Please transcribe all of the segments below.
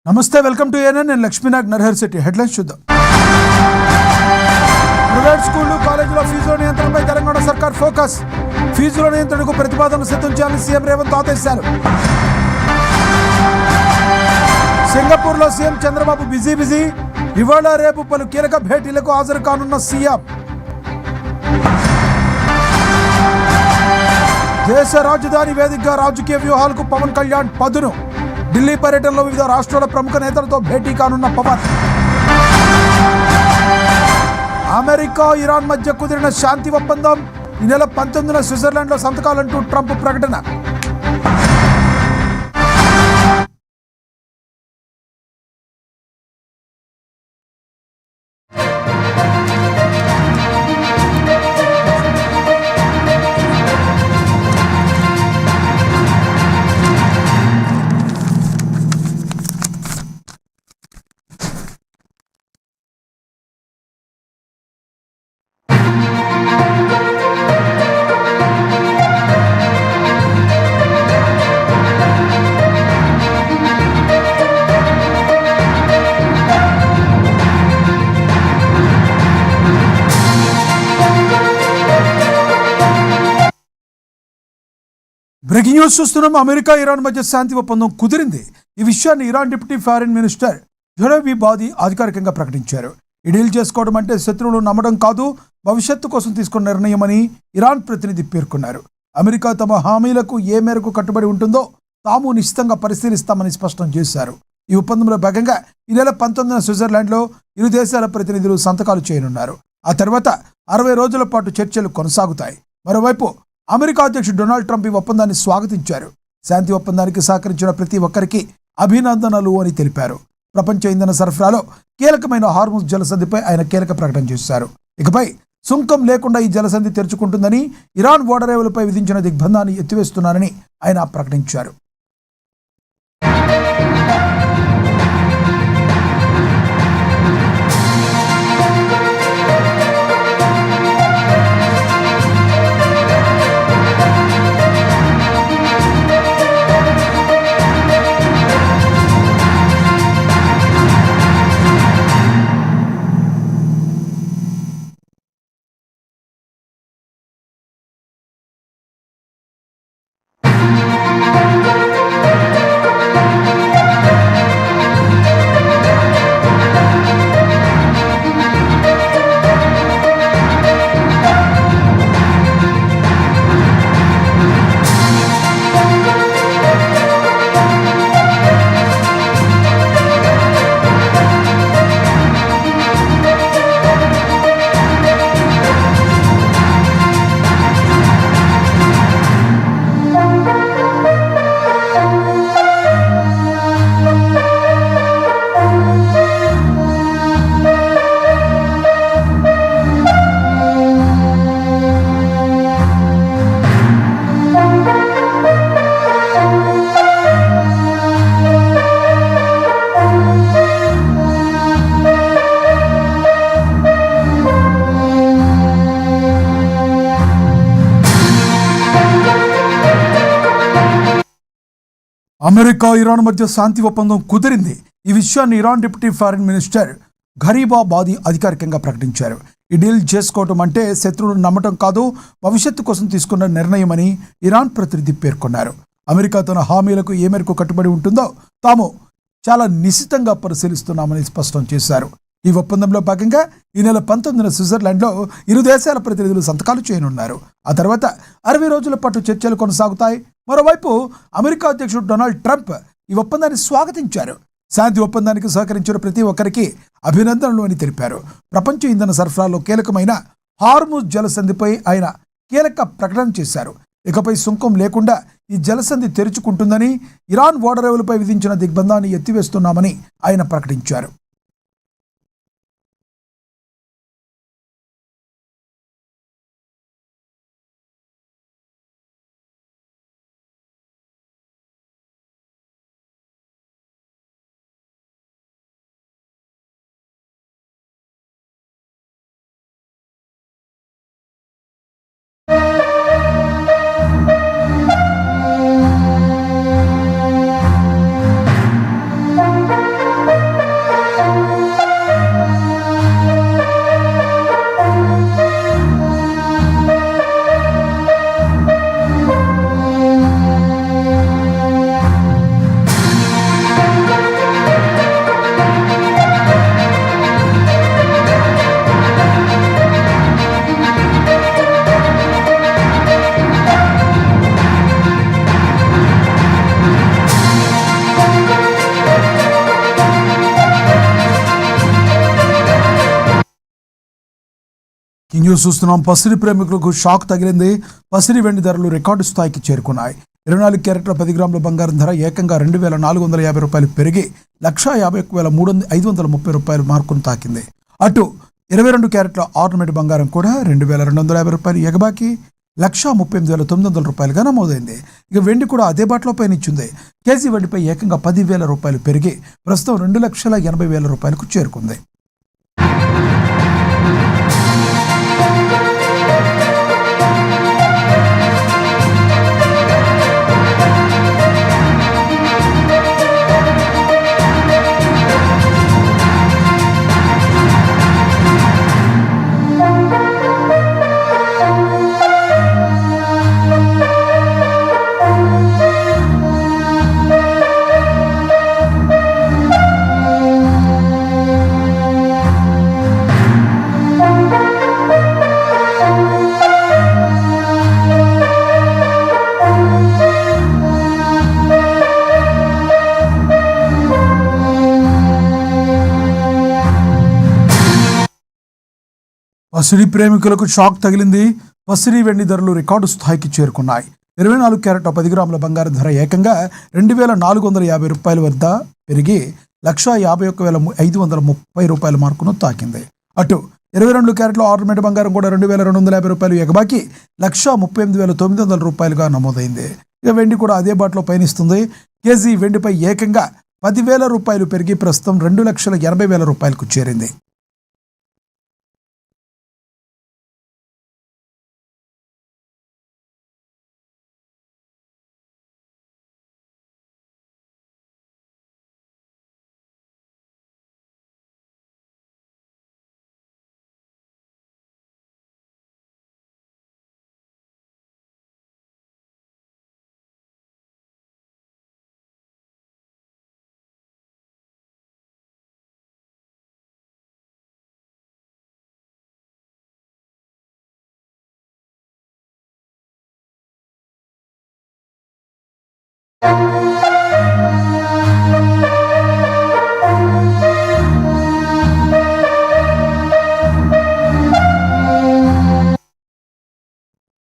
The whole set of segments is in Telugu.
నమస్తే, వెల్కమ్ టు ఏఎన్ఎన్. నేను లక్ష్మీనాగ్ నర్హర్ సిటీ. హెడ్లైన్స్ చూద్దాం. ప్రైవేట్ స్కూళ్లు కాలేజీలో ఫీజుల నియంత్రణపై తెలంగాణ సర్కార్ ఫోకస్. ఫీజుల నియంత్రణకు ప్రతిపాదనలు సిద్ధం చేయాలని సీఎం రేవంత్ ఆదేశాలు. సింగపూర్లో సీఎం చంద్రబాబు బిజీ. ఇవాళ రేపు పలు కీలక భేటీలకు హాజరు కానున్న సీఎం. దేశ రాజధాని వేదికగా రాజకీయ వ్యూహాలకు పవన్ కళ్యాణ్ పదును. ఢిల్లీ పర్యటనలో వివిధ రాష్ట్రాల ప్రముఖ నేతలతో భేటీ కానున్న పవన్. అమెరికా ఇరాన్ మధ్య కుదిరిన శాంతి ఒప్పందం ఈ నెల 19న స్విట్జర్లాండ్లో సంతకాలంటూ ట్రంప్ ప్రకటన. బ్రేకింగ్ న్యూస్ చూస్తున్నాం. అమెరికా ఇరాన్ మధ్య శాంతి ఒప్పందం కుదిరింది. ఈ విషయాన్ని ఇరాన్ డిప్యూటీ ఫారిన్ మినిస్టర్ జురైబ్ బాది అధికారికంగా ప్రకటించారు. ఈ డీల్ చేసుకోవడం అంటే శత్రువులు నమ్మడం కాదు, భవిష్యత్తు కోసం తీసుకున్న నిర్ణయమని ఇరాన్ ప్రతినిధి పేర్కొన్నారు. అమెరికా తమ హామీలకు ఏ మేరకు కట్టుబడి ఉంటుందో తాము నిశ్చితంగా పరిశీలిస్తామని స్పష్టం చేశారు. ఈ ఒప్పందంలో భాగంగా ఈ నెల 19న స్విట్జర్లాండ్లో ఇరు దేశాల ప్రతినిధులు సంతకాలు చేయనున్నారు. ఆ తర్వాత 60 రోజుల పాటు చర్చలు కొనసాగుతాయి. మరోవైపు అమెరికా అధ్యక్షుడు డొనాల్డ్ ట్రంప్ ఈ ఒప్పందాన్ని స్వాగతించారు. శాంతి ఒప్పందానికి సహకరించిన ప్రతి ఒక్కరికి అభినందనలు అని తెలిపారు. ప్రపంచ ఇంధన సరఫరాలో కీలకమైన హార్ముజ్ జలసంధిపై ఆయన కీలక ప్రకటన చేశారు. ఇకపై సుంకం లేకుండా ఈ జలసంధి తెరుచుకుంటుందని, ఇరాన్ ఓడరేవులపై విధించిన దిగ్బంధాన్ని ఎత్తివేస్తున్నారని ఆయన ప్రకటించారు. అమెరికా ఇరాన్ మధ్య శాంతి ఒప్పందం కుదిరింది. ఈ విషయాన్ని ఇరాన్ డిప్యూటీ ఫారిన్ మినిస్టర్ ఘరీబా బాది అధికారికంగా ప్రకటించారు. ఈ డీల్ చేసుకోవటం అంటే శత్రువులను నమ్మటం కాదు, భవిష్యత్తు కోసం తీసుకున్న నిర్ణయమని ఇరాన్ ప్రతినిధి పేర్కొన్నారు. అమెరికా తన హామీలకు ఏ మేరకు కట్టుబడి ఉంటుందో తాము చాలా నిశితంగా పరిశీలిస్తున్నామని స్పష్టం చేశారు. ఈ ఒప్పందంలో భాగంగా ఈ నెల 19న స్విట్జర్లాండ్లో ఇరు దేశాల ప్రతినిధులు సంతకాలు చేయనున్నారు. ఆ తర్వాత 60 రోజుల పాటు చర్చలు కొనసాగుతాయి. మరోవైపు అమెరికా అధ్యక్షుడు డొనాల్డ్ ట్రంప్ ఈ ఒప్పందాన్ని స్వాగతించారు. శాంతి ఒప్పందానికి సహకరించిన ప్రతి ఒక్కరికి అభినందనలు అని తెలిపారు. ప్రపంచ ఇంధన సరఫరాలో కీలకమైన హార్ముజ్ జలసంధిపై ఆయన కీలక ప్రకటన చేశారు. ఇకపై సుంకం లేకుండా ఈ జలసంధి తెరుచుకుంటుందని, ఇరాన్ ఓడరేవులపై విధించిన దిగ్బంధాన్ని ఎత్తివేస్తున్నామని ఆయన ప్రకటించారు. న్యూస్ చూస్తున్నాం. పసిడి ప్రేమికులకు షాక్ తగిలింది. పసిడి వెండి ధరలు రికార్డు స్థాయికి చేరుకున్నాయి. 24 క్యారెట్ల 10 గ్రాముల బంగారం ధర ఏకంగా 2,450 రూపాయలు పెరిగి 1,51,530 రూపాయలు మార్కును తాకింది. అటు 22 క్యారెట్ల ఆర్నమెంట్ బంగారం కూడా 2,250 రూపాయలు ఎగబాకి 1,38,900 రూపాయలుగా నమోదైంది. ఇక వెండి కూడా అదే బాటలో పయనించింది. కేజీ వెండిపై ఏకంగా 10,000 రూపాయలు పెరిగి ప్రస్తుతం 2,80,000 రూపాయలకు చేరుకుంది. పసిడి ప్రేమికులకు షాక్ తగిలింది. పసిడి వెండి ధరలు రికార్డు స్థాయికి చేరుకున్నాయి. 24 క్యారెట్ల 10 గ్రాముల బంగారం ధర ఏకంగా 2,450 రూపాయల వద్ద పెరిగి 1,51,530 రూపాయల మార్కును తాకింది. అటు 22 క్యారెట్ల ఆర్నమెంట్ బంగారం కూడా 2,250 రూపాయలు ఎగబాకి 1,38,900 రూపాయలుగా నమోదైంది. ఇక వెండి కూడా అదే బాటలో పయనిస్తుంది. కేజీ వెండిపై ఏకంగా 10,000 రూపాయలు పెరిగి ప్రస్తుతం 2,80,000 రూపాయలకు చేరింది.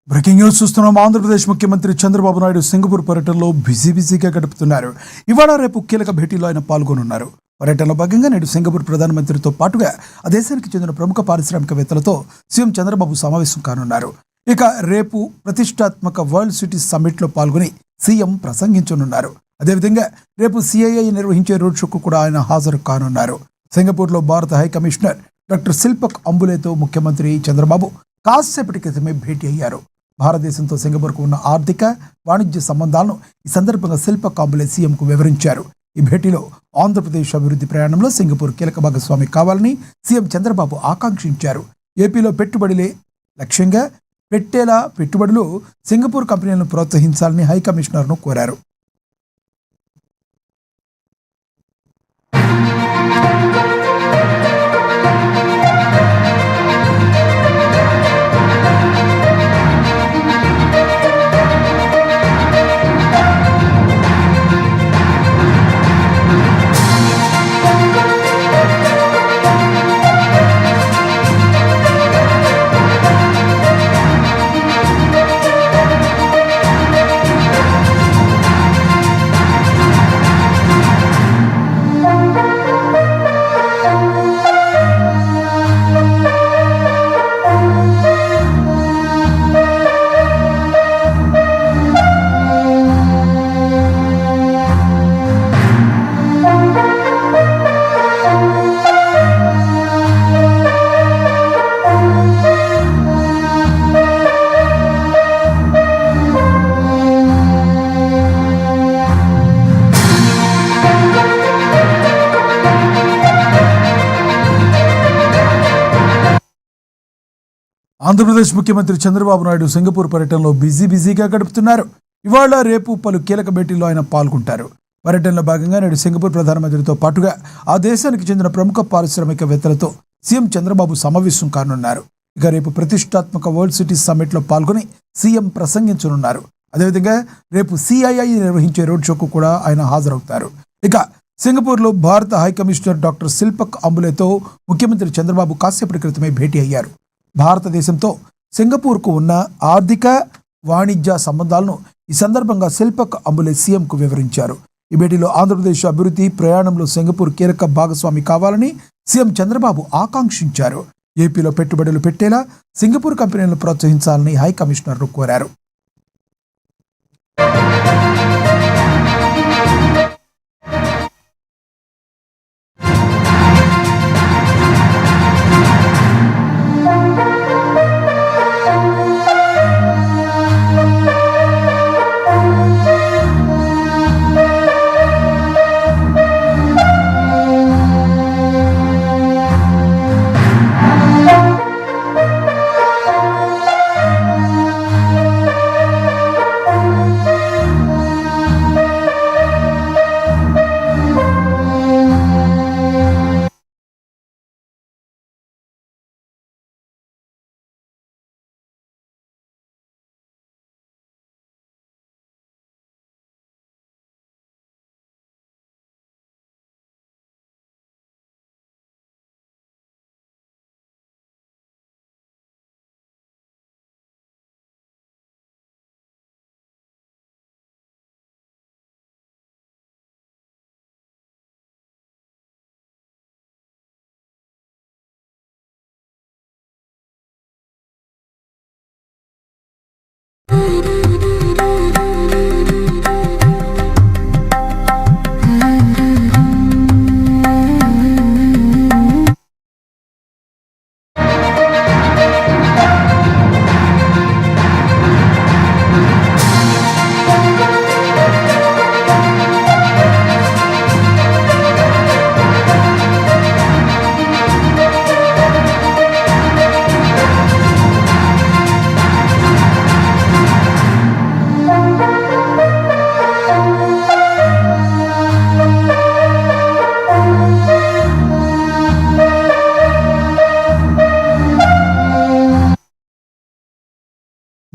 బ్రేకింగ్ న్యూస్ చూస్తున్నాం. ఆంధ్రప్రదేశ్ ముఖ్యమంత్రి చంద్రబాబు నాయుడు సింగపూర్ పర్యటనలో బిజీగా గడుపుతున్నారు. ఇవాళ రేపు కీలక భేటీలో ఆయన పాల్గొనున్నారు. పర్యటనలో భాగంగా నేడు సింగపూర్ ప్రధానమంత్రితో పాటుగా ఆ దేశానికి చెందిన ప్రముఖ పారిశ్రామికవేత్తలతో సీఎం చంద్రబాబు సమావేశం కానున్నారు. ఇక రేపు ప్రతిష్టాత్మక వరల్డ్ సిటీ సమ్మిట్లో పాల్గొని సీఎం ప్రసంగించనున్నారు. అదేవిధంగా రేపు సిఐఐ నిర్వహించే రోడ్ షోకు కూడా ఆయన హాజరు కానున్నారు. సింగపూర్లో భారత హై కమిషనర్ డాక్టర్ శిల్పక్ అంబులేతో ముఖ్యమంత్రి చంద్రబాబు కాసేపటి క్రితమే భేటీ అయ్యారు. భారతదేశంతో సింగపూర్కు ఉన్న ఆర్థిక వాణిజ్య సంబంధాలను ఈ సందర్భంగా శిల్పక్ అంబులే సీఎంకు వివరించారు. ఈ భేటీలో ఆంధ్రప్రదేశ్ అభివృద్ధి ప్రయాణంలో సింగపూర్ కీలక భాగస్వామి కావాలని సీఎం చంద్రబాబు ఆకాంక్షించారు. ఏపీలో పెట్టుబడులే లక్ష్యంగా పెట్టేలా పెట్టుబడులు సింగపూర్ కంపెనీలను ప్రోత్సహించాలని హై కమిషనర్ను కోరారు. ఆంధ్రప్రదేశ్ ముఖ్యమంత్రి చంద్రబాబు నాయుడు సింగపూర్ పర్యటనలో బిజీగా గడుపుతున్నారు. ఇవాళ రేపు పలు కీలక భేటీల్లో ఆయన పాల్గొంటారు. పర్యటనలో భాగంగా నేడు సింగపూర్ ప్రధానమంత్రితో పాటుగా ఆ దేశానికి చెందిన ప్రముఖ పారిశ్రామికవేత్తలతో సీఎం చంద్రబాబు సమావేశం కానున్నారు. ఇక రేపు ప్రతిష్టాత్మక వరల్డ్ సిటీ సమ్మిట్లో పాల్గొని సీఎం ప్రసంగించనున్నారు. అదేవిధంగా రేపు సిఐఐ నిర్వహించే రోడ్ షోకు కూడా ఆయన హాజరవుతారు. ఇక సింగపూర్లో భారత హై కమిషనర్ డాక్టర్ శిల్పక్ అంబులేతో ముఖ్యమంత్రి చంద్రబాబు కాసేపటి క్రితమే భేటీ అయ్యారు. భారతదేశంతో సింగపూర్కు ఉన్న ఆర్థిక వాణిజ్య సంబంధాలను ఈ సందర్భంగా శిల్పక్ అంబులే సీఎంకు వివరించారు. ఈ భేటీలో ఆంధ్రప్రదేశ్ అభివృద్ధి ప్రయాణంలో సింగపూర్ కీలక భాగస్వామి కావాలని సీఎం చంద్రబాబు ఆకాంక్షించారు. ఏపీలో పెట్టుబడులు పెట్టేలా సింగపూర్ కంపెనీలను ప్రోత్సహించాలని హై కమిషనర్ను కోరారు.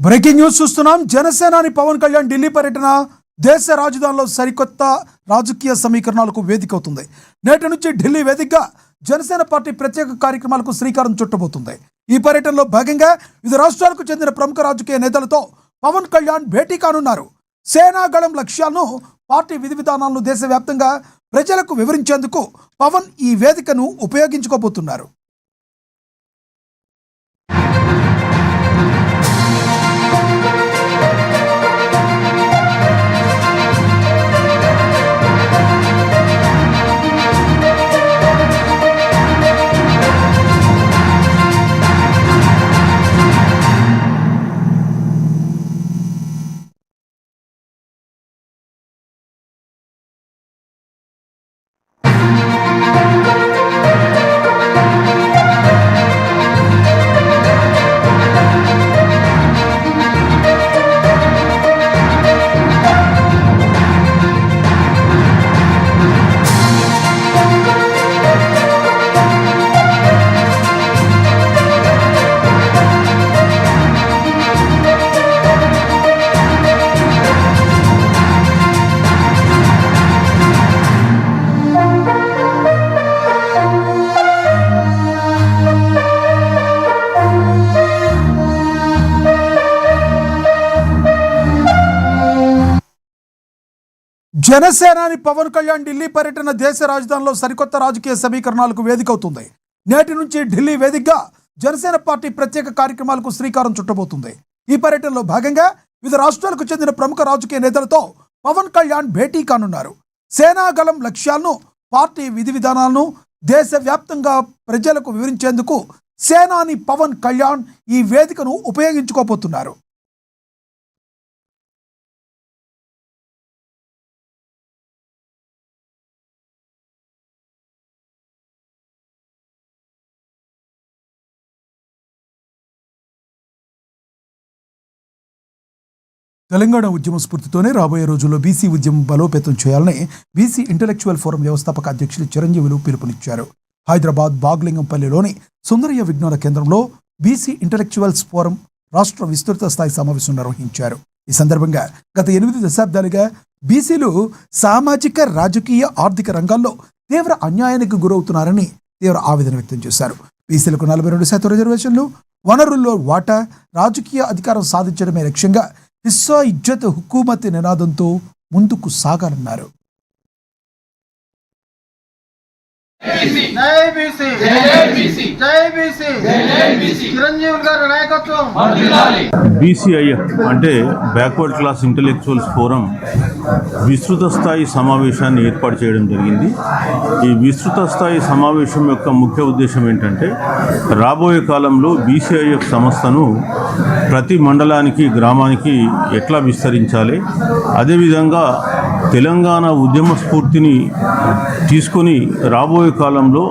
బ్రేకింగ్ న్యూస్ చూస్తున్నాం. జనసేనాని పవన్ కళ్యాణ్ ఢిల్లీ పర్యటన దేశ రాజధానిలో సరికొత్త రాజకీయ సమీకరణాలకు వేదిక అవుతుంది. నేటి నుంచి ఢిల్లీ వేదికగా జనసేన పార్టీ ప్రత్యేక కార్యక్రమాలకు శ్రీకారం చుట్టబోతుంది. ఈ పర్యటనలో భాగంగా వివిధ రాష్ట్రాలకు చెందిన ప్రముఖ రాజకీయ నేతలతో పవన్ కళ్యాణ్ భేటీ కానున్నారు. సేనాగళం లక్ష్యాలను, పార్టీ విధి విధానాలను దేశవ్యాప్తంగా ప్రజలకు వివరించేందుకు పవన్ ఈ వేదికను ఉపయోగించుకోబోతున్నారు. జనసేనాని పవన్ కళ్యాణ్ ఢిల్లీ పర్యటన దేశ రాజధానిలో సరికొత్త రాజకీయ సమీకరణాలకు వేదిక అవుతుంది. నేటి నుంచి ఢిల్లీ వేదికగా జనసేన పార్టీ ప్రత్యేక కార్యక్రమాలకు శ్రీకారం చుట్టబోతుంది. ఈ పర్యటనలో భాగంగా వివిధ రాష్ట్రాలకు చెందిన ప్రముఖ రాజకీయ నేతలతో పవన్ కళ్యాణ్ భేటీ కానున్నారు. సేనాగళం లక్ష్యాలను, పార్టీ విధి విధానాలను దేశవ్యాప్తంగా ప్రజలకు వివరించేందుకు సేనాని పవన్ కళ్యాణ్ ఈ వేదికను ఉపయోగించుకోబోతున్నారు. తెలంగాణ ఉద్యమ స్ఫూర్తితోనే రాబోయే రోజుల్లో బీసీ ఉద్యమం బలోపేతం చేయాలని బీసీ ఇంటలెక్చువల్ ఫోరం వ్యవస్థాపక అధ్యక్షులు చిరంజీవులు పిలుపునిచ్చారు. హైదరాబాద్ బాగ్లింగంపల్లిలోని సుందరయ్య విజ్ఞాన కేంద్రంలో బీసీ ఇంటలెక్చువల్స్ ఫోరం రాష్ట్ర విస్తృత స్థాయి సమావేశం నిర్వహించారు. ఈ సందర్భంగా గత 8 దశాబ్దాలుగా బీసీలు సామాజిక, రాజకీయ, ఆర్థిక రంగాల్లో తీవ్ర అన్యాయానికి గురవుతున్నారని తీవ్ర ఆవేదన వ్యక్తం చేశారు. బీసీలకు 42% రిజర్వేషన్లు, వనరుల్లో వాటా, రాజకీయ అధికారం సాధించడమే లక్ష్యంగా హిస్సా ఇజ్జత్ హుకూమత్ నినాదంతో ముందుకు సాగాలన్నారు. బీసీఐఎఫ్ అంటే బ్యాక్వర్డ్ క్లాస్ ఇంటెలెక్చువల్స్ ఫోరం విస్తృత స్థాయి సమావేశాన్ని ఏర్పాటు చేయడం జరిగింది. ఈ విస్తృత స్థాయి సమావేశం యొక్క ముఖ్య ఉద్దేశం ఏంటంటే రాబోయే కాలంలో బీసీఐఎఫ్ సంస్థను ప్రతి మండలానికి, గ్రామానికి ఎట్లా విస్తరించాలి, అదేవిధంగా తెలంగాణ ఉద్యమ స్ఫూర్తిని తీసుకొని రాబోయే కాలంలో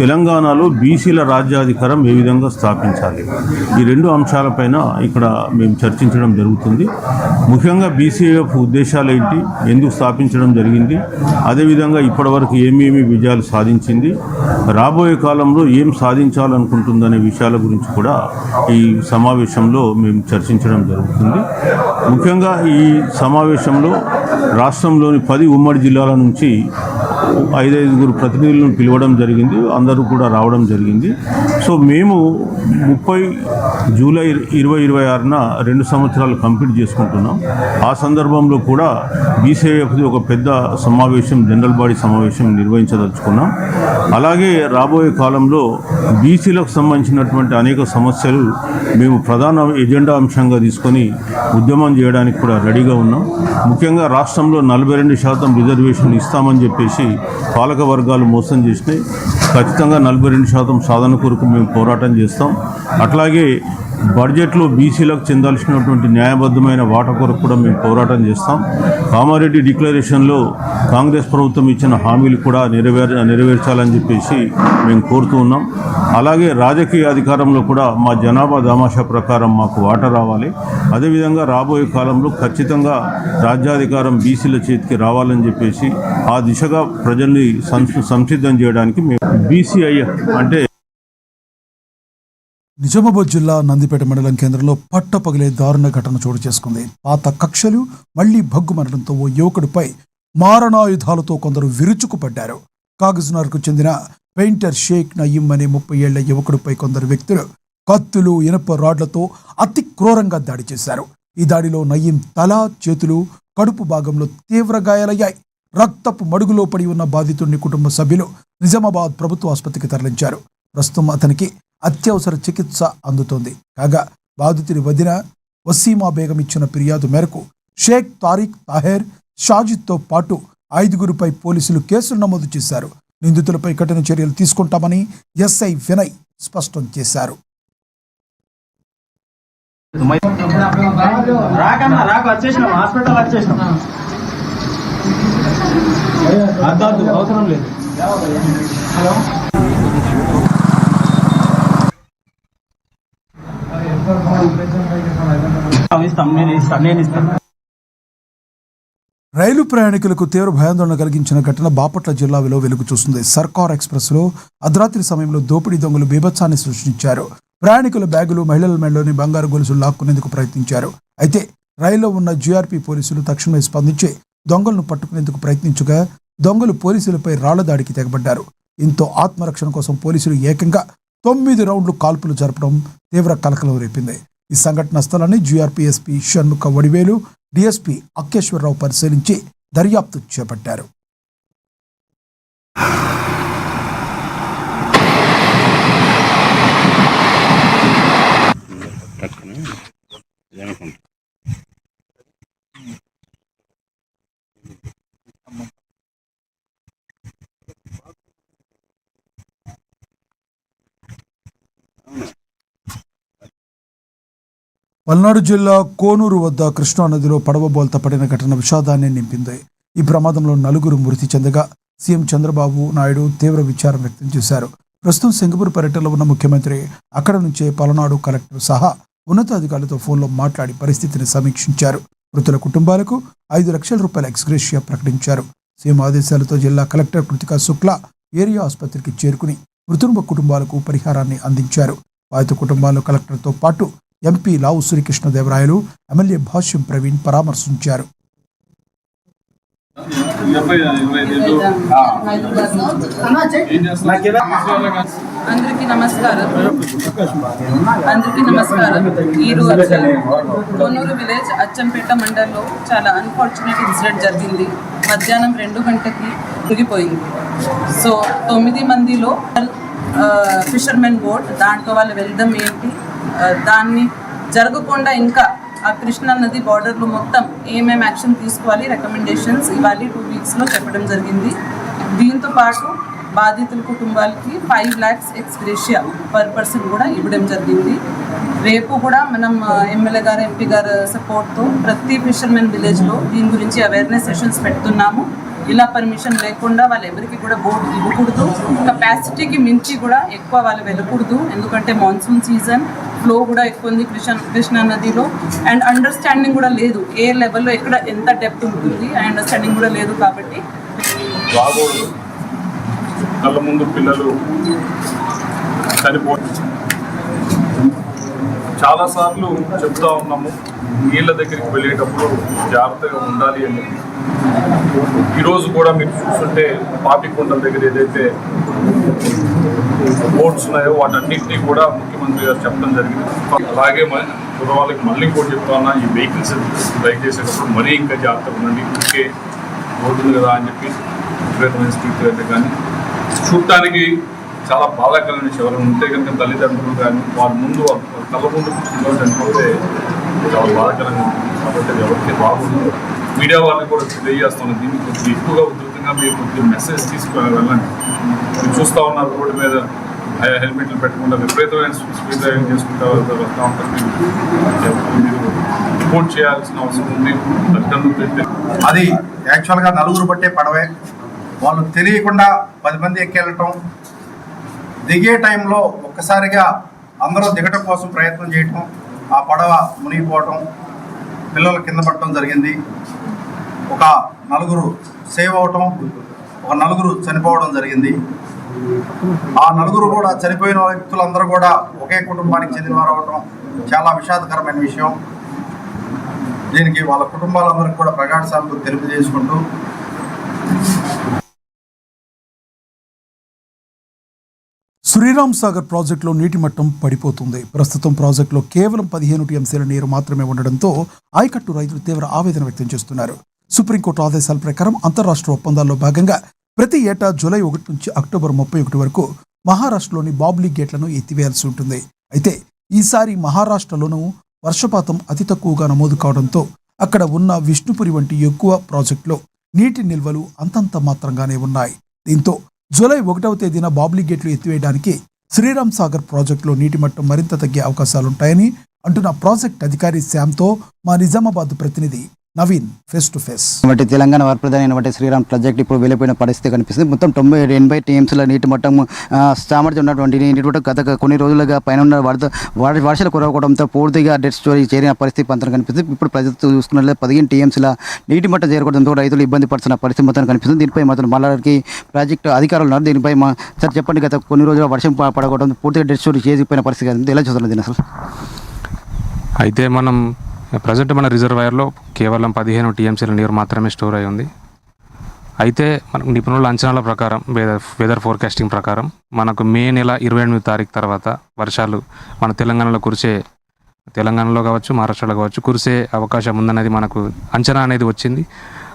తెలంగాణలో బీసీల రాజ్యాధికారం ఏ విధంగా స్థాపించాలి, ఈ రెండు అంశాలపైన ఇక్కడ మేము చర్చించడం జరుగుతుంది. ముఖ్యంగా బీసీఎఫ్ ఉద్దేశాలు ఏంటి, ఎందుకు స్థాపించడం జరిగింది, అదేవిధంగా ఇప్పటివరకు ఏమేమి విజయాలు సాధించింది, రాబోయే కాలంలో ఏం సాధించాలనుకుంటుందనే విషయాల గురించి కూడా ఈ సమావేశంలో మేము చర్చించడం జరుగుతుంది. ముఖ్యంగా ఈ సమావేశంలో రాష్ట్రంలోని 10 ఉమ్మడి జిల్లాల నుంచి 5 ప్రతినిధులను పిలవడం జరిగింది. అందరూ కూడా రావడం జరిగింది. సో మేము 30 జూలై 2026న 2 సంవత్సరాలు కంప్లీట్ చేసుకుంటున్నాం. ఆ సందర్భంలో కూడా బీసీఐఎఫ్ది ఒక పెద్ద సమావేశం, జనరల్ బాడీ సమావేశం నిర్వహించదలుచుకున్నాం. అలాగే రాబోయే కాలంలో బీసీలకు సంబంధించినటువంటి అనేక సమస్యలు మేము ప్రధాన ఎజెండా అంశంగా తీసుకొని ఉద్యమం చేయడానికి కూడా రెడీగా ఉన్నాం. ముఖ్యంగా రాష్ట్రంలో 42% రిజర్వేషన్ ఇస్తామని చెప్పేసి పాలక వర్గాలు మోసం చేసినాయి. ఖచ్చితంగా 42% సాధన కొరకు మేము పోరాటం చేస్తాం. అట్లాగే బడ్జెట్లో బీసీలకు చెందాల్సినటువంటి న్యాయబద్ధమైన వాటా కొరకు కూడా మేము పోరాటం చేస్తాం. కామారెడ్డి డిక్లరేషన్లో కాంగ్రెస్ ప్రభుత్వం ఇచ్చిన హామీలు కూడా నెరవేర్చాలని చెప్పేసి మేము కోరుతూ ఉన్నాం. అలాగే రాజకీయ అధికారంలో కూడా మా జనాభా దామాషా ప్రకారం మాకు వాటా రావాలి. అదేవిధంగా రాబోయే కాలంలో ఖచ్చితంగా రాజ్యాధికారం బీసీల చేతికి రావాలని చెప్పేసి ఆ దిశగా ప్రజల్ని సంసిద్ధం చేయడానికి మేము బీసీఐఎఫ్ అంటే నిజామాబాద్ జిల్లా నందిపేట మండలం కేంద్రంలో పట్టపగిలే దారుణ ఘటన చోటు చేసుకుంది. పాత కక్షలు మళ్లీ భగ్గుమనడంతో ఓ యువకుడిపై మారణాయుధాలతో కొందరు విరుచుకుపడ్డారు. కాగజ్నగర్కు చెందిన పెయింటర్ షేక్ నయీం అనే 30 ఏళ్ల యువకుడిపై కొందరు వ్యక్తులు కత్తులు, ఇనుప రాడ్లతో అతి క్రూరంగా దాడి చేశారు. ఈ దాడిలో నయీం తల, చేతులు, కడుపు భాగంలో తీవ్ర గాయాలయ్యాయి. రక్తపు మడుగులో పడి ఉన్న బాధితుడిని కుటుంబ సభ్యులు నిజామాబాద్ ప్రభుత్వ ఆసుపత్రికి తరలించారు. ప్రస్తుతం అతనికి అత్యవసర చికిత్స అందుతోంది. కాగా బాధితుడి వదిన వసీమా బేగం ఇచ్చిన ఫిర్యాదు మేరకు షేక్ తారిక్, తాహెర్, షాజిద్తో పాటు 5గురిపై పోలీసులు కేసులు నమోదు చేశారు. నిందితులపై కఠిన చర్యలు తీసుకుంటామని ఎస్ఐ వినయ్ స్పష్టం చేశారు. రైలు ప్రయాణికులకు తీవ్ర భయాందోళన కలిగించిన ఘటన బాపట్ల జిల్లాలో వెలుగు చూస్తుంది. సర్కార్ ఎక్స్ప్రెస్లో అర్ధరాత్రి సమయంలో దోపిడీ దొంగలు బీభత్సాన్ని సృష్టించారు. ప్రయాణికుల బ్యాగులు, మహిళల మెడలోని బంగారు గొలుసులు లాక్కునేందుకు ప్రయత్నించారు. అయితే రైల్లో ఉన్న జీఆర్పీ పోలీసులు తక్షణమే స్పందించి దొంగలను పట్టుకునేందుకు ప్రయత్నించగా దొంగలు పోలీసులపై రాళ్ల దాడికి తెగబడ్డారు. ఇంతో ఆత్మరక్షణ కోసం పోలీసులు ఏకంగా 9 రౌండ్లు కాల్పులు జరపడం తీవ్ర కలకలం రేపింది. ఈ సంఘటన స్థలాన్ని GRP SP Shanmukha Vadivelu, DSP Akkeswararao పరిశీలించి దర్యాప్తు చేపట్టారు. పల్నాడు జిల్లా కోనూరు వద్ద కృష్ణానదిలో పడవ బోల్తా పడిన ఘటన విషాదాన్ని నింపింది. ఈ ప్రమాదంలో 4 మృతి చెందగా సీఎం చంద్రబాబు నాయుడు తీవ్ర విచారం వ్యక్తం చేశారు. ప్రస్తుతం సింగపూర్ పర్యటనలో ఉన్న ముఖ్యమంత్రి అక్కడ నుంచే పల్నాడు కలెక్టర్ సహా ఉన్నతాధికారులతో ఫోన్లో మాట్లాడి పరిస్థితిని సమీక్షించారు. మృతుల కుటుంబాలకు 5 లక్షల రూపాయల ఎక్స్గ్రేషియా ప్రకటించారు. సీఎం ఆదేశాలతో జిల్లా కలెక్టర్ కృతికా శుక్లా ఏరియా ఆసుపత్రికి చేరుకుని మృతుల కుటుంబాలకు పరిహారాన్ని అందించారు. బాధిత కుటుంబాల్లో కలెక్టర్తో పాటు ఎంపీ లావు శ్రీకృష్ణదేవరాయలు, ఎమ్మెల్యే భాష్యం ప్రవీణ్ పరామర్శించారు. అందరికీ నమస్కారం. ఈరోజు కొన్నూరు విలేజ్ అచ్చంపేట మండలంలో చాలా అన్ఫార్చునేట్ ఇన్సిడెంట్ జరిగింది. మధ్యాహ్నం 2 గంటకి ముగిపోయింది. సో 9 మందిలో ఫిషర్మెన్ బోట్, దాంట్లో వాళ్ళు వెళ్దాం ఏంటి, దాన్ని జరగకుండా ఇంకా ఆ కృష్ణా నది బార్డర్లో మొత్తం ఏమేమి యాక్షన్ తీసుకోవాలి, రికమెండేషన్స్ ఇవ్వాలి 2 వీక్స్లో చెప్పడం జరిగింది. దీంతో పాటు బాధితుల కుటుంబాలకి 5 lakhs ఎక్స్గ్రేషియా పర్ పర్సన్ కూడా ఇవ్వడం జరిగింది. రేపు కూడా మనం ఎమ్మెల్యే గారు, ఎంపీ గారు సపోర్ట్తో ప్రతి ఫిషర్మెన్ విలేజ్లో దీని గురించి అవేర్నెస్ సెషన్స్ పెడుతున్నాము. ఇలా పర్మిషన్ లేకుండా వాళ్ళు ఎవరికి కూడా బోట్ ఇవ్వకూడదు, కెపాసిటీకి మించి కూడా ఎక్కువ వాళ్ళు వెళ్ళకూడదు. ఎందుకంటే మాన్సూన్ సీజన్, ఫ్లో కూడా ఎక్కువ ఉంది కృష్ణా నదిలో. అండ్ అండర్స్టాండింగ్ కూడా లేదు, ఏ లెవెల్లో ఎక్కడ ఎంత డెప్త్ ఉంటుంది అండర్స్టాండింగ్ కూడా లేదు. కాబట్టి కళ్ళ ముందు పిల్లలు చనిపోతుంది. చాలాసార్లు చెప్తా ఉన్నాము, నీళ్ళ దగ్గరికి వెళ్ళేటప్పుడు జాగ్రత్తగా ఉండాలి అని. ఈరోజు కూడా మీరు చూస్తుంటే పాపికొండల దగ్గర ఏదైతే బోట్స్ ఉన్నాయో వాటన్నింటినీ కూడా ముఖ్యమంత్రి గారు చెప్పడం జరిగింది. అలాగే వాళ్ళకి మళ్ళీ కూడా చెప్తా ఉన్నా, ఈ వెహికల్స్ డ్రైవ్ చేసేటప్పుడు మరీ ఇంకా జాగ్రత్తగా ఉండండి. ఇంకే పోతుంది కదా అని చెప్పి విపరీతమైన స్పీడ్ అయితే కానీ చూడటానికి చాలా బాధాకరమైన విషయం. ఎవరైనా ఉంటే కనుక తల్లిదండ్రులు కానీ వాళ్ళ ముందు కళ్ళ ముందు పిల్లలు చనిపోతే చాలా బాధాకరంగా ఉంటుంది. కాబట్టి అది ఎవరికి బాగుంటుంది. మీడియా వాళ్ళని కూడా తెలియజేస్తున్నాం, దీన్ని కొద్దిగా ఎక్కువగా ఉధృతంగా మీరు కొద్దిగా మెసేజ్ తీసుకొని వెళ్ళండి. మీరు చూస్తూ ఉన్నారు, రోడ్డు మీద హెల్మెట్లు పెట్టకుండా విపరీతమైన స్పీడ్ డ్రైవింగ్ చేసుకుంటూ వస్తూ ఉంటారు. మీరు రిపోర్ట్ చేయాల్సిన అవసరం ఉంది. తల్లిదండ్రులు అది యాక్చువల్గా నలుగురు పట్టే పడవే. వాళ్ళు తెలియకుండా 10 మంది ఎక్కెళ్ళటం, దిగే టైంలో ఒక్కసారిగా అందరూ దిగటం కోసం ప్రయత్నం చేయటం, ఆ పడవ మునిగిపోవటం, పిల్లలు కింద పడటం జరిగింది. ఒక 4 సేవ్ అవటం, ఒక 4 చనిపోవడం జరిగింది. ఆ 4 కూడా చనిపోయిన వ్యక్తులందరూ కూడా ఒకే కుటుంబానికి చెందినవారు అవటం చాలా విషాదకరమైన విషయం. దీనికి వాళ్ళ కుటుంబాలందరికీ కూడా ప్రగాఢ సానుభూతి తెలియజేసుకుంటూ శ్రీరామ్ సాగర్ ప్రాజెక్టులో నీటి మట్టం పడిపోతుంది. ప్రస్తుతం ప్రాజెక్టులో కేవలం 15 టీఎంసీల నీరు మాత్రమే ఉండడంతో ఆయకట్టు రైతులు తీవ్ర ఆవేదన వ్యక్తం చేస్తున్నారు. సుప్రీంకోర్టు ఆదేశాల ప్రకారం అంతర్రాష్ట్ర ఒప్పందాల్లో భాగంగా ప్రతి ఏటా జూలై 1 నుంచి అక్టోబర్ 31 వరకు మహారాష్ట్రలోని బాబ్లీ గేట్లను ఎత్తివేయాల్సి ఉంటుంది. అయితే ఈసారి మహారాష్ట్రలోనూ వర్షపాతం అతి తక్కువగా నమోదు కావడంతో అక్కడ ఉన్న విష్ణుపురి వంటి ఎక్కువ ప్రాజెక్టులో నీటి నిల్వలు అంతంత మాత్రంగానే ఉన్నాయి. దీంతో జూలై 1వ తేదీన బాబ్లీ గేట్లు ఎత్తివేయడానికి శ్రీరామ్ సాగర్ ప్రాజెక్టులో నీటి మట్టం మరింత తగ్గే అవకాశాలుంటాయని అంటున్న ప్రాజెక్ట్ అధికారి శ్యామ్తో మా నిజామాబాద్ ప్రతినిధి నవీన్ ఫేస్ టు ఫేస్. కాబట్టి తెలంగాణ వరప్రధాని అయినటువంటి శ్రీరామ్ ప్రాజెక్ట్ ఇప్పుడు వెళ్ళిపోయిన పరిస్థితి కనిపిస్తుంది. మొత్తం 80 టీఎంసీల నీటి మట్టం సామర్థ్యం ఉన్నటువంటి నీటి మట్టం గత కొన్ని రోజులుగా పైన ఉన్న వర్షాలు కురవడంతో పూర్తిగా డెడ్ స్టోరీ చేరిన పరిస్థితి పంతం కనిపిస్తుంది. ఇప్పుడు ప్రజలు చూసుకున్నట్లయితే 15 టీఎంసీల నీటి మట్టం చేరుకోవడంతో రైతులు ఇబ్బంది పడుతున్న పరిస్థితి మొత్తం కనిపిస్తుంది. దీనిపై మాత్రం మళ్ళీ ప్రాజెక్టు అధికారులు ఉన్నారు. దీనిపై సార్ చెప్పండి, గత కొన్ని రోజులు వర్షం పడకపోవడం పూర్తిగా డెడ్ స్టోరీ చేసిపోయిన పరిస్థితి కనిపిస్తుంది. ఎలా చూస్తున్నారు దీన్ని అసలు? అయితే మనం ప్రజెంట్ మన రిజర్వాయర్లో కేవలం 15 టీఎంసీల నీరు మాత్రమే స్టోర్ అయి ఉంది. అయితే మన నిపుణుల అంచనాల ప్రకారం, వెదర్ ఫోర్కాస్టింగ్ ప్రకారం మనకు మే నెల 28వ తారీఖు తర్వాత వర్షాలు మన తెలంగాణలో కావచ్చు, మహారాష్ట్రలో కావచ్చు కురిసే అవకాశం ఉందనేది మనకు అంచనా అనేది వచ్చింది.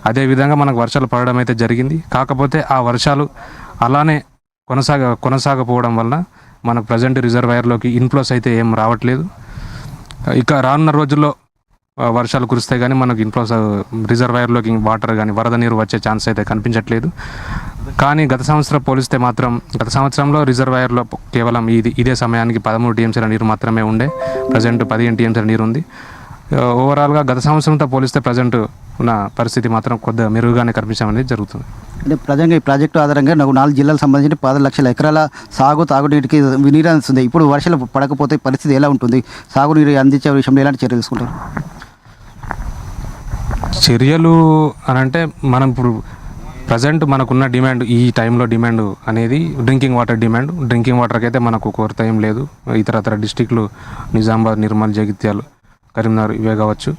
అదేవిధంగా మనకు వర్షాలు పడడం అయితే జరిగింది. కాకపోతే ఆ వర్షాలు అలానే కొనసాగపోవడం వల్ల మనకు ప్రజెంట్ రిజర్వాయర్లోకి ఇన్ఫ్లోస్ అయితే ఏం రావట్లేదు. ఇక రానున్న రోజుల్లో వర్షాలు కురిస్తే కానీ మనకు ఇన్ఫ్లోస్ రిజర్వాయర్లోకి వాటర్ కానీ వరద నీరు వచ్చే ఛాన్స్ అయితే కనిపించట్లేదు. కానీ గత సంవత్సరం పోలిస్తే మాత్రం గత సంవత్సరంలో రిజర్వాయర్లో కేవలం ఇదే సమయానికి 13 టీఎంసీల నీరు మాత్రమే ఉండే. ప్రజెంట్ 15 టీఎంసీల నీరు ఉంది. ఓవరాల్గా గత సంవత్సరంతో పోలిస్తే ప్రజెంట్ ఉన్న పరిస్థితి మాత్రం కొద్దిగా మెరుగుగానే కనిపించడం అనేది జరుగుతుంది. అంటే ప్రజెంగా ఈ ప్రాజెక్టు ఆధారంగా 4 జిల్లాలకు సంబంధించి 10 లక్షల ఎకరాల తాగునీటికి నీరు అందిస్తుంది. ఇప్పుడు వర్షాలు పడకపోతే పరిస్థితి ఎలా ఉంటుంది? సాగునీరు అందించే విషయంలో ఎలాంటి చర్యలు తీసుకుంటారు? చర్యలు అని అంటే మనం ఇప్పుడు ప్రజెంట్ మనకున్న డిమాండ్, ఈ టైంలో డిమాండ్ అనేది డ్రింకింగ్ వాటర్ డిమాండ్. డ్రింకింగ్ వాటర్కి అయితే మనకు కొరత ఏం లేదు. ఇతర డిస్టిక్లు నిజామాబాద్, నిర్మల్, జగిత్యాల, కరీంనగర్ ఇవే కావచ్చు.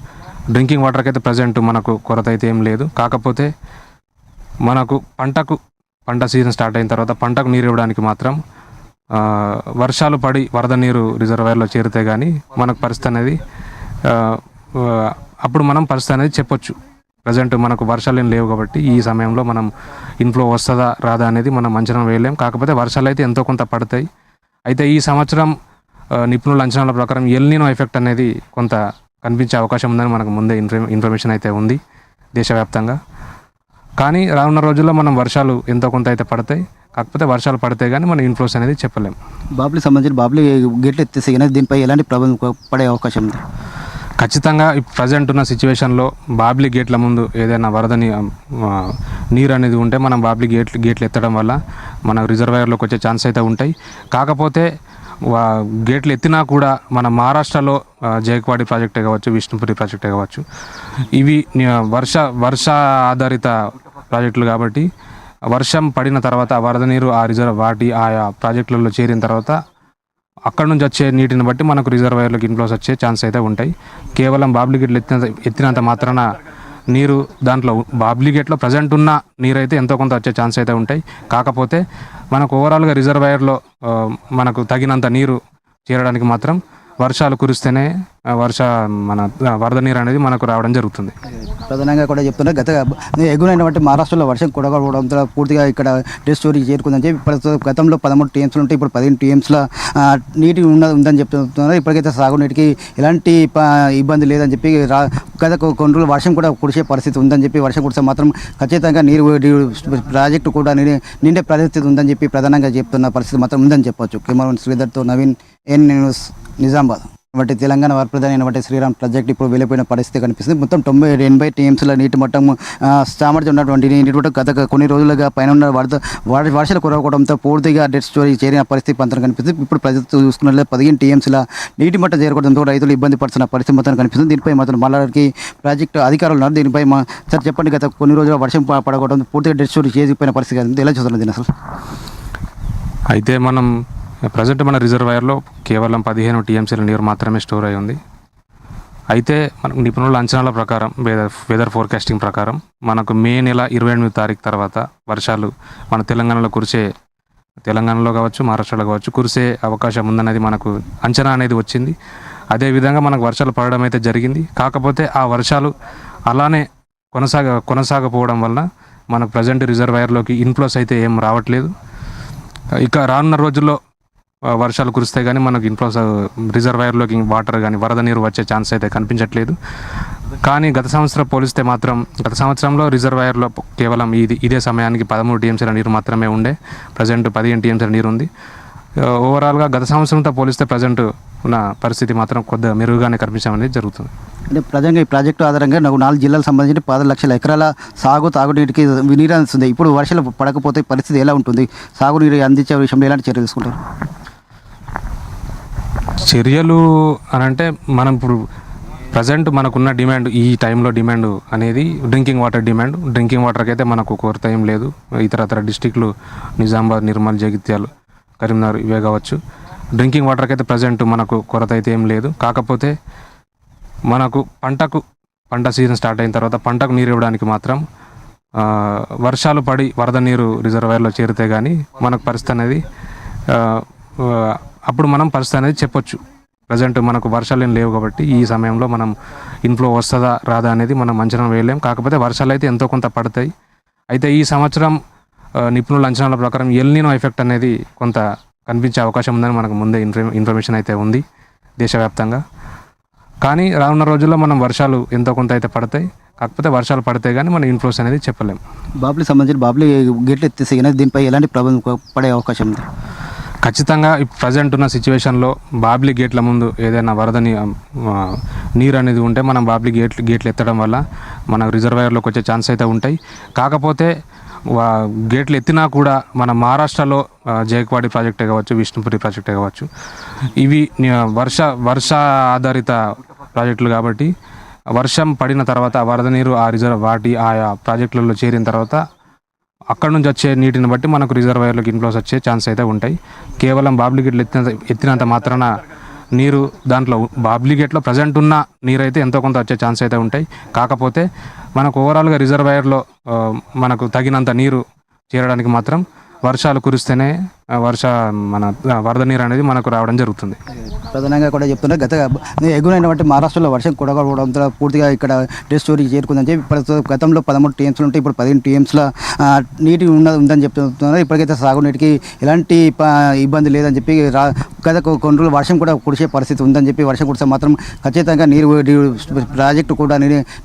డ్రింకింగ్ వాటర్కి అయితే ప్రజెంట్ మనకు కొరత అయితే ఏం లేదు. కాకపోతే మనకు పంట సీజన్ స్టార్ట్ అయిన తర్వాత పంటకు నీరు ఇవ్వడానికి మాత్రం వర్షాలు పడి వరద నీరు రిజర్వాయర్లో చేరితే కానీ మనకు పరిస్థితి అనేది అప్పుడు మనం పరిస్థితి అనేది చెప్పొచ్చు. ప్రజెంట్ మనకు వర్షాలు ఏం లేవు కాబట్టి ఈ సమయంలో మనం ఇన్ఫ్లో వస్తుందా రాదా అనేది మనం అంచనా వేయలేం. కాకపోతే వర్షాలు అయితే ఎంతో కొంత పడతాయి. అయితే ఈ సంవత్సరం నిపుణుల అంచనాల ప్రకారం ఎల్నినో ఎఫెక్ట్ అనేది కొంత కనిపించే అవకాశం ఉందని మనకు ముందే ఇన్ఫర్మేషన్ అయితే ఉంది దేశవ్యాప్తంగా. కానీ రానున్న రోజుల్లో మనం వర్షాలు ఎంతో కొంత అయితే పడతాయి. కాకపోతే వర్షాలు పడితే కానీ మన ఇన్ఫ్లోస్ అనేది చెప్పలేం. బాబ్లీ సంబంధించి బాబ్లీ గేట్లు ఎత్తేసి కానీ దీనిపై ఎలాంటి ప్రభావం పడే అవకాశం ఉంది? ఖచ్చితంగా ప్రజెంట్ ఉన్న సిచ్యువేషన్లో బాబ్లీ గేట్ల ముందు ఏదైనా వరదని నీరు అనేది ఉంటే మనం బాబ్లీ గేట్లు ఎత్తడం వల్ల మనకు రిజర్వాయర్లోకి వచ్చే ఛాన్స్ అయితే ఉంటాయి. కాకపోతే గేట్లు ఎత్తినా కూడా మన మహారాష్ట్రలో జైక్వాడి ప్రాజెక్టే కావచ్చు, విష్ణుపురి ప్రాజెక్టే కావచ్చు, ఇవి వర్ష ఆధారిత ప్రాజెక్టులు కాబట్టి వర్షం పడిన తర్వాత వరద నీరు ఆయా ప్రాజెక్టులలో చేరిన తర్వాత అక్కడ నుంచి వచ్చే నీటిని బట్టి మనకు రిజర్వాయర్లోకి ఇన్ఫ్లోస్ వచ్చే ఛాన్స్ అయితే ఉంటాయి. కేవలం బాబ్లీ గేట్లు ఎత్తినంత మాత్రాన నీరు దాంట్లో బాబ్లీ గేట్లో ప్రజెంట్ ఉన్న నీరు అయితే ఎంతో కొంత వచ్చే ఛాన్స్ అయితే ఉంటాయి. కాకపోతే మనకు ఓవరాల్గా రిజర్వాయర్లో మనకు తగినంత నీరు చేరడానికి మాత్రం వర్షాలు కురిస్తేనే మన వరద నీరు అనేది మనకు రావడం జరుగుతుంది. ప్రధానంగా కూడా చెప్తున్నారు ఎగురైనటువంటి మహారాష్ట్రలో వర్షం కురవడంతో పూర్తిగా ఇక్కడ డెడ్ స్టోరీకి చేరుకుందని చెప్పి ఇప్పుడు గతంలో 13 టీఎంసీలు ఉంటే ఇప్పుడు 15 టీఎంసీల నీటి ఉందని చెప్తున్నారు. ఇప్పటికైతే సాగునీటికి ఎలాంటి ఇబ్బంది లేదని చెప్పి గత కొన్ని రోజులు వర్షం కూడా కురిసే పరిస్థితి ఉందని చెప్పి వర్షం కురిస్తే మాత్రం ఖచ్చితంగా నీరు ప్రాజెక్టు కూడా నిండే పరిస్థితి ఉందని చెప్పి ప్రధానంగా చెప్తున్న పరిస్థితి మాత్రం ఉందని చెప్పొచ్చు. కెమెరామెన్ శ్రీధర్తో నవీన్, ఎన్ న్యూస్, నిజామాబాద్. కాబట్టి తెలంగాణ వరప్రధాని అయినటువంటి శ్రీరామ్ ప్రాజెక్ట్ ఇప్పుడు వెళ్ళిపోయిన పరిస్థితి కనిపిస్తుంది. మొత్తం 80 టీఎంసీల నీటి మట్టం సామర్థ్యం ఉన్నటువంటి నీటి మట్టం గత కొన్ని రోజులుగా పైన ఉన్న వర్షాలు కురవడంతో పూర్తిగా డెడ్ స్టోరీ చేరిన పరిస్థితి మాత్రం కనిపిస్తుంది. ఇప్పుడు ప్రజలు చూసుకున్నట్లయితే 15 టీఎంసీల నీటి మట్టం చేరుకోవడంతో రైతులు ఇబ్బంది పడుతున్న పరిస్థితి మొత్తం కనిపిస్తుంది. దీనిపై మాత్రం మళ్ళీ ప్రాజెక్టు అధికారులు ఉన్నారు. దీనిపై సార్ చెప్పండి, గత కొన్ని రోజులు వర్షం పడకపోవడం పూర్తిగా డెడ్ స్టోరీ చేసిపోయిన పరిస్థితి కనిపిస్తుంది. ఎలా చూస్తున్నారు దీన్ని అసలు? అయితే మనం ప్రజెంట్ మన రిజర్వాయర్లో కేవలం 15 టీఎంసీల నీరు మాత్రమే స్టోర్ అయి ఉంది. అయితే మనకు నిపుణుల అంచనాల ప్రకారం వెదర్ ఫోర్కాస్టింగ్ ప్రకారం మనకు మే నెల 28వ తారీఖు తర్వాత వర్షాలు మన తెలంగాణలో కావచ్చు, మహారాష్ట్రలో కావచ్చు కురిసే అవకాశం ఉందనేది మనకు అంచనా అనేది వచ్చింది. అదేవిధంగా మనకు వర్షాలు పడడం అయితే జరిగింది. కాకపోతే ఆ వర్షాలు అలానే కొనసాగపోవడం వల్ల మనకు ప్రజెంట్ రిజర్వాయర్లోకి ఇన్ఫ్లోస్ అయితే ఏం రావట్లేదు. ఇక రానున్న రోజుల్లో వర్షాలు కురిస్తే కానీ మనకు ఇన్ఫ్లోస్ రిజర్వాయర్లోకి వాటర్ కానీ వరద నీరు వచ్చే ఛాన్స్ అయితే కనిపించట్లేదు. కానీ గత సంవత్సరం పోలిస్తే మాత్రం గత సంవత్సరంలో రిజర్వాయర్లో కేవలం ఇదే సమయానికి 13 టీఎంసీల నీరు మాత్రమే ఉండే. ప్రజెంట్ 15 టీఎంసీల నీరు ఉంది. ఓవరాల్గా గత సంవత్సరంతో పోలిస్తే ప్రజెంట్ ఉన్న పరిస్థితి మాత్రం కొద్దిగా మెరుగుగానే కనిపించడం అనేది జరుగుతుంది. అంటే ప్రజెంగా ఈ ప్రాజెక్టు ఆధారంగా 4 జిల్లాలకు సంబంధించి 10 లక్షల ఎకరాల తాగునీటికి నీరు అందిస్తుంది. ఇప్పుడు వర్షాలు పడకపోతే పరిస్థితి ఎలా ఉంటుంది? సాగునీరు అందించే విషయంలో ఎలాంటి చర్యలు తీసుకుంటారు? చర్యలు అనంటే మనం ఇప్పుడు ప్రజెంట్ మనకున్న డిమాండ్ ఈ టైంలో డిమాండ్ అనేది డ్రింకింగ్ వాటర్కి అయితే మనకు కొరత ఏం లేదు. ఇతర డిస్టిక్లు నిజామాబాద్, నిర్మల్, జగిత్యాల, కరీంనగర్ ఇవే కావచ్చు. డ్రింకింగ్ వాటర్కి అయితే ప్రజెంట్ మనకు కొరత అయితే ఏం లేదు. కాకపోతే మనకు పంట సీజన్ స్టార్ట్ అయిన తర్వాత పంటకు నీరు ఇవ్వడానికి మాత్రం వర్షాలు పడి వరద నీరు రిజర్వాయర్లో చేరితే కానీ మనకు పరిస్థితి అనేది అప్పుడు మనం పరిస్థితి అనేది చెప్పొచ్చు. ప్రజెంట్ మనకు వర్షాలు ఏం లేవు కాబట్టి ఈ సమయంలో మనం ఇన్ఫ్లో వస్తుందా రాదా అనేది మనం అంచనా వేయలేం. కాకపోతే వర్షాలు అయితే ఎంతో కొంత పడతాయి. అయితే ఈ సంవత్సరం నిపుణుల అంచనాల ప్రకారం ఎల్నినో ఎఫెక్ట్ అనేది కొంత కనిపించే అవకాశం ఉందని మనకు ముందే ఇన్ఫర్మేషన్ అయితే ఉంది దేశవ్యాప్తంగా. కానీ రానున్న రోజుల్లో మనం వర్షాలు ఎంతో కొంత అయితే పడతాయి. కాకపోతే వర్షాలు పడితే కానీ మన ఇన్ఫ్లోస్ అనేది చెప్పలేం. బాబ్లీ గేట్లు ఎత్తేసి కానీ దీనిపై ఎలాంటి ప్రభావం పడే అవకాశం ఉంది? ఖచ్చితంగా ప్రజెంట్ ఉన్న సిచ్యువేషన్లో బాబ్లీ గేట్ల ముందు ఏదైనా వరదని నీరు అనేది ఉంటే మనం బాబ్లీ గేట్లు ఎత్తడం వల్ల మనకు రిజర్వాయర్లోకి వచ్చే ఛాన్స్ అయితే ఉంటాయి. కాకపోతే గేట్లు ఎత్తినా కూడా మన మహారాష్ట్రలో జైక్వాడి ప్రాజెక్టే కావచ్చు, విష్ణుపురి ప్రాజెక్టే కావచ్చు, ఇవి వర్ష ఆధారిత ప్రాజెక్టులు కాబట్టి వర్షం పడిన తర్వాత వరద నీరు ఆయా ప్రాజెక్టులలో చేరిన తర్వాత అక్కడ నుంచి వచ్చే నీటిని బట్టి మనకు రిజర్వాయర్లోకి ఇన్ఫ్లోస్ వచ్చే ఛాన్స్ అయితే ఉంటాయి. కేవలం బాబ్లీ గేట్లు ఎత్తినంత మాత్రాన నీరు దాంట్లో అప్లికేట్లో ప్రజెంట్ ఉన్న నీరు అయితే ఎంతో కొంత వచ్చే ఛాన్స్ అయితే ఉంటాయి. కాకపోతే మనకు ఓవరాల్గా రిజర్వాయర్లో మనకు తగినంత నీరు చేరడానికి మాత్రం వర్షాలు కురిస్తేనే వరద నీరు అనేది మనకు రావడం జరుగుతుంది. ప్రధానంగా కూడా చెప్తున్నారు ఎగురైనటువంటి మహారాష్ట్రలో వర్షం కురవడంతో పూర్తిగా ఇక్కడ డెడ్ స్టోరీకి చేరుకుందని చెప్పి గతంలో 13 టీఎంస్లు ఉంటే ఇప్పుడు 15 టీఎంస్ల నీటి ఉందని చెప్తున్నారు. ఇప్పటికైతే సాగునీటికి ఎలాంటి ఇబ్బంది లేదని చెప్పి గత కొన్ని రోజులు వర్షం కూడా కురిసే పరిస్థితి ఉందని చెప్పి వర్షం కురిస్తే మాత్రం ఖచ్చితంగా నీరు ప్రాజెక్టు కూడా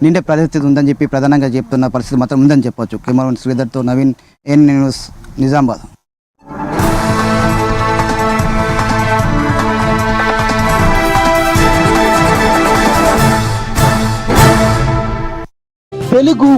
నిండే పరిస్థితి ఉందని చెప్పి ప్రధానంగా చెప్తున్న పరిస్థితి మాత్రం ఉందని చెప్పొచ్చు. కెమెరామెన్ శ్రీధర్తో నవీన్, ఎన్ న్యూస్, నిజామాబాద్. తెలుగు